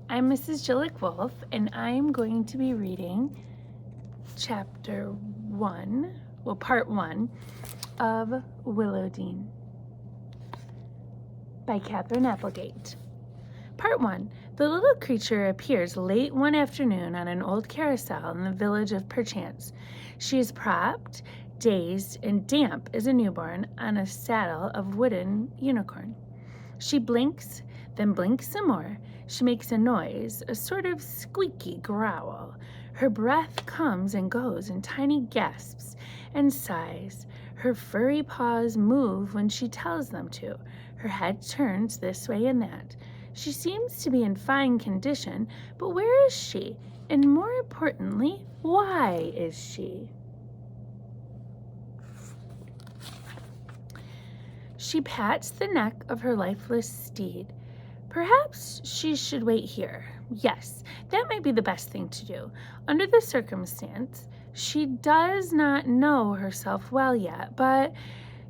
I'm Mrs. Jilek-Wolfe, and I'm going to be reading chapter 1, part 1 of Willowdean by Catherine Applegate. Part 1. The little creature appears late one afternoon on an old carousel in the village of Perchance. She is propped, dazed, and damp as a newborn on a saddle of wooden unicorn. She blinks, then blinks some more. She makes a noise, a sort of squeaky growl. Her breath comes and goes in tiny gasps and sighs. Her furry paws move when she tells them to. Her head turns this way and that. She seems to be in fine condition, but where is she? And more importantly, why is she? She pats the neck of her lifeless steed. Perhaps she should wait here. Yes, that might be the best thing to do. Under the circumstance, she does not know herself well yet, but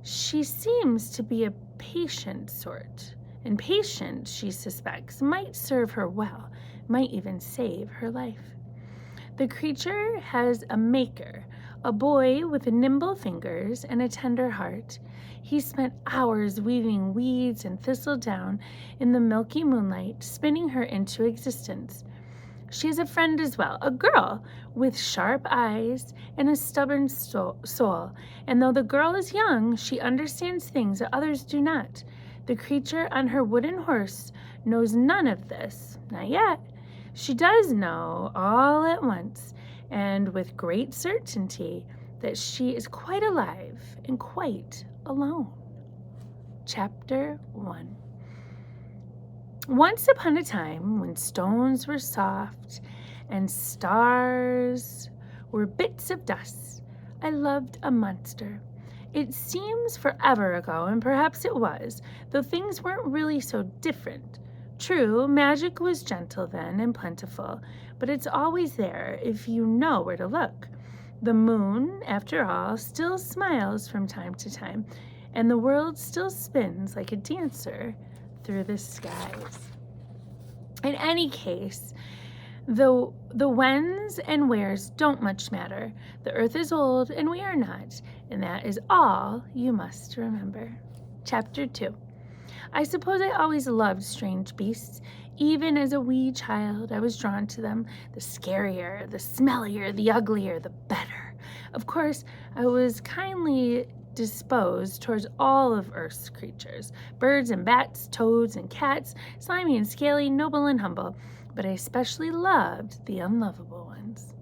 she seems to be a patient sort. And patience, she suspects, might serve her well, might even save her life. The creature has a maker, a boy with nimble fingers and a tender heart. He spent hours weaving weeds and thistledown in the milky moonlight, spinning her into existence. She is a friend as well, a girl with sharp eyes and a stubborn soul. And though the girl is young, she understands things that others do not. The creature on her wooden horse knows none of this, not yet. She does know all at once, and with great certainty, that she is quite alive and quite alone. Chapter 1. Once upon a time, when stones were soft and stars were bits of dust, I loved a monster. It seems forever ago, and perhaps it was, though things weren't really so different. True, magic was gentle then and plentiful, but it's always there if you know where to look. The moon, after all, still smiles from time to time, and the world still spins like a dancer through the skies. In any case, the whens and wheres don't much matter. The earth is old and we are not, and that is all you must remember. Chapter 2. I suppose I always loved strange beasts. Even as a wee child, I was drawn to them. The scarier, the smellier, the uglier, the better. Of course, I was kindly disposed towards all of Earth's creatures, birds and bats, toads and cats, slimy and scaly, noble and humble. But I especially loved the unlovable ones.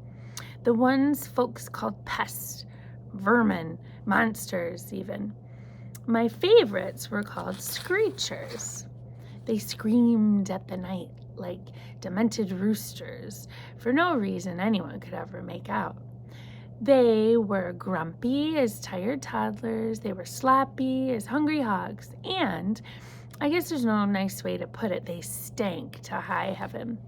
The ones folks called pests, vermin, monsters even. My favorites were called screechers. They screamed at the night like demented roosters, for no reason anyone could ever make out. They were grumpy as tired toddlers, they were sloppy as hungry hogs, and, I guess there's no nice way to put it, they stank to high heaven.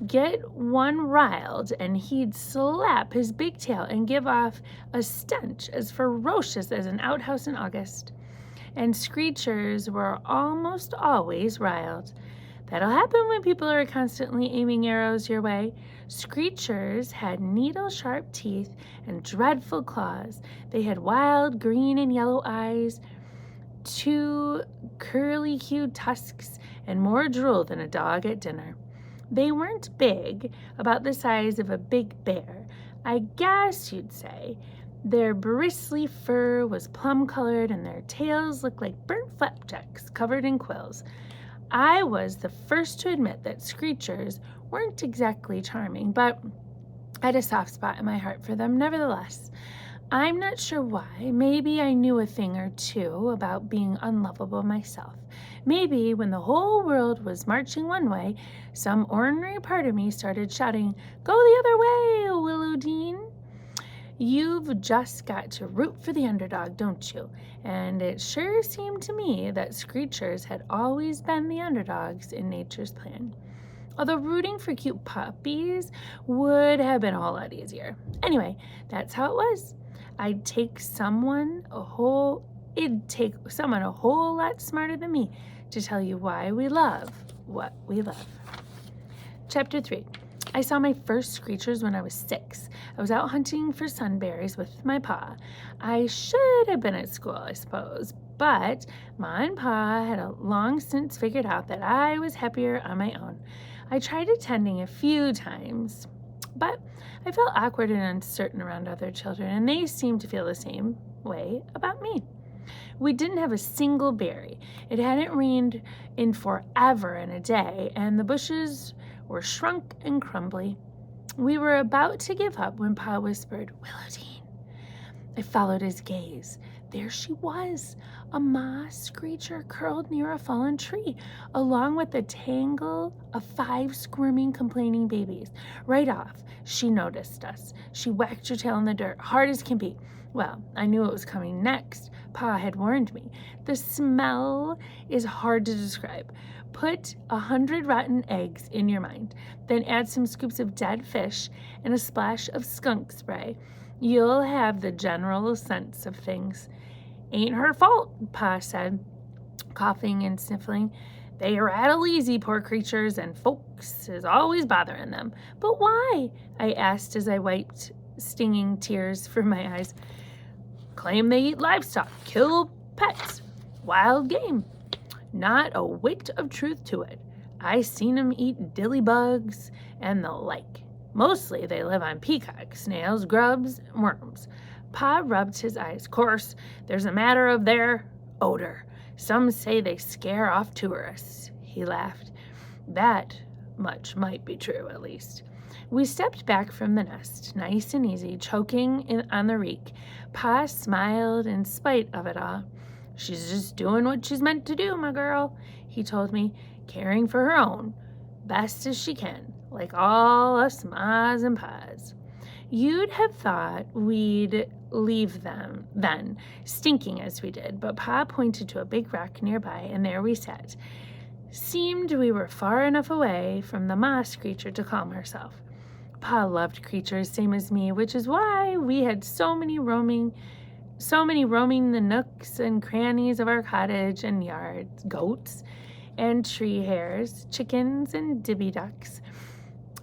Get one riled and he'd slap his big tail and give off a stench as ferocious as an outhouse in August. And screechers were almost always riled. That'll happen when people are constantly aiming arrows your way. Screechers had needle-sharp teeth and dreadful claws. They had wild green and yellow eyes, 2 curly-hued tusks, and more drool than a dog at dinner. They weren't big, about the size of a big bear, I guess you'd say. Their bristly fur was plum-colored, and their tails looked like burnt flapjacks covered in quills. I was the first to admit that screechers weren't exactly charming, but I had a soft spot in my heart for them nevertheless. I'm not sure why. Maybe I knew a thing or two about being unlovable myself. Maybe when the whole world was marching one way, some ornery part of me started shouting, "Go the other way, Willowdean!" You've just got to root for the underdog, don't you? And it sure seemed to me that screechers had always been the underdogs in nature's plan. Although rooting for cute puppies would have been a whole lot easier. Anyway, that's how it was. It'd take someone a whole lot smarter than me to tell you why we love what we love. Chapter 3. I saw my first screechers when I was 6. I was out hunting for sunberries with my pa. I should have been at school, I suppose, but Ma and Pa had long since figured out that I was happier on my own. I tried attending a few times, but I felt awkward and uncertain around other children, and they seemed to feel the same way about me. We didn't have a single berry. It hadn't rained in forever and a day, and the bushes were shrunk and crumbly. We were about to give up when Pa whispered, "Willowdene." I followed his gaze. There she was, a ma screecher curled near a fallen tree, along with a tangle of 5 squirming, complaining babies. Right off, she noticed us. She whacked her tail in the dirt, hard as can be. Well, I knew it was coming next. Pa had warned me. The smell is hard to describe. Put 100 rotten eggs in your mind, then add some scoops of dead fish and a splash of skunk spray. You'll have the general sense of things. "Ain't her fault," Pa said, coughing and sniffling. "They rattle easy, poor creatures, and folks is always bothering them." "But why?" I asked as I wiped stinging tears from my eyes. "Claim they eat livestock, kill pets, wild game. Not a whit of truth to it. I seen 'em eat dillybugs and the like. Mostly they live on peacocks, snails, grubs, worms." Pa rubbed his eyes. "Course, there's a matter of their odor. Some say they scare off tourists." He laughed. That much might be true, at least. We stepped back from the nest, nice and easy, choking on the reek. Pa smiled in spite of it all. "She's just doing what she's meant to do, my girl," he told me, "caring for her own, best as she can, like all us mas and pas." You'd have thought we'd leave them then, stinking as we did, but Pa pointed to a big rock nearby, and there we sat. Seemed we were far enough away from the ma screecher to calm herself. Pa loved creatures, same as me, which is why we had so many roaming the nooks and crannies of our cottage and yards, goats and tree hares, chickens and dibby ducks,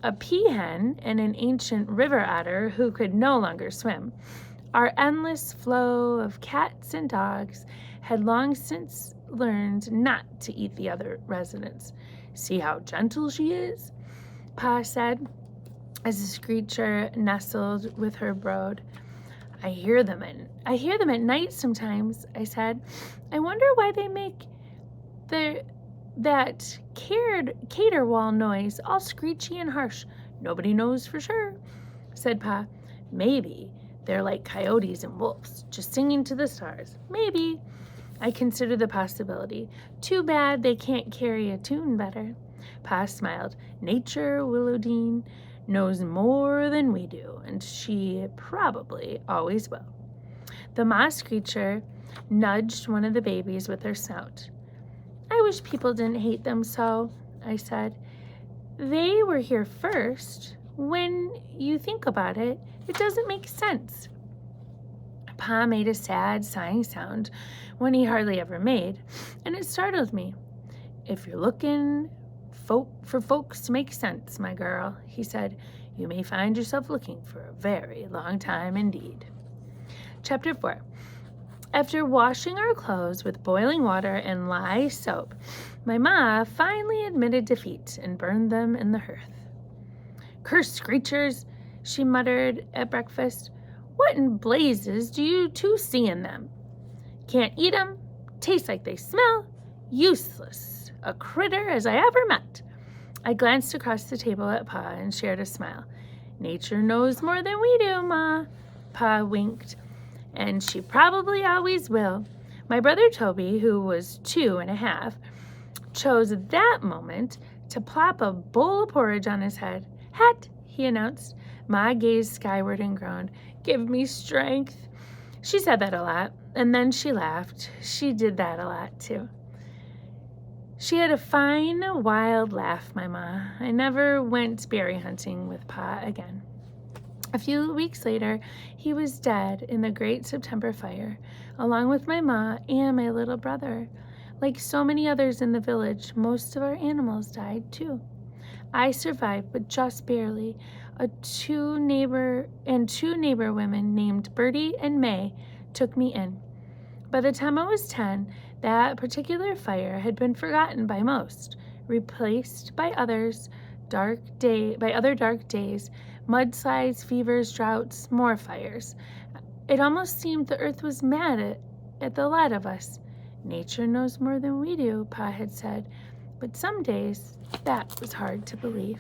a peahen and an ancient river otter who could no longer swim. Our endless flow of cats and dogs had long since learned not to eat the other residents. "See how gentle she is?" Pa said, as the screecher nestled with her brood. I hear them at night sometimes," I said. "I wonder why they make that caterwaul noise, all screechy and harsh." "Nobody knows for sure," said Pa. "Maybe they're like coyotes and wolves, just singing to the stars." "Maybe." I considered the possibility. Too bad they can't carry a tune better. Pa smiled. "Nature, Willowdene, knows more than we do, and she probably always will." The ma screecher nudged one of the babies with her snout. "I wish people didn't hate them so," I said. "They were here first. When you think about it, it doesn't make sense." Pa made a sad, sighing sound, one he hardly ever made, and it startled me. "If you're looking for folks to make sense, my girl," he said, "you may find yourself looking for a very long time indeed." Chapter 4. After washing our clothes with boiling water and lye soap, my ma finally admitted defeat and burned them in the hearth. "Cursed screechers," she muttered at breakfast. "What in blazes do you two see in them? Can't eat 'em, taste like they smell, useless a critter as I ever met." I glanced across the table at Pa and shared a smile. "Nature knows more than we do, Ma." Pa winked. "And she probably always will." My brother Toby, who was 2.5, chose that moment to plop a bowl of porridge on his head. "Hat," he announced. Ma gazed skyward and groaned. "Give me strength." She said that a lot, and then she laughed. She did that a lot, too. She had a fine, wild laugh, my ma. I never went berry hunting with Pa again. A few weeks later, he was dead in the great September fire, along with my ma and my little brother. Like so many others in the village, most of our animals died too. I survived, but just barely. Two neighbor women named Bertie and May took me in. By the time I was 10, that particular fire had been forgotten by most, replaced by other dark days, mudslides, fevers, droughts, more fires. It almost seemed the earth was mad at the lot of us. Nature knows more than we do, Pa had said, but some days that was hard to believe.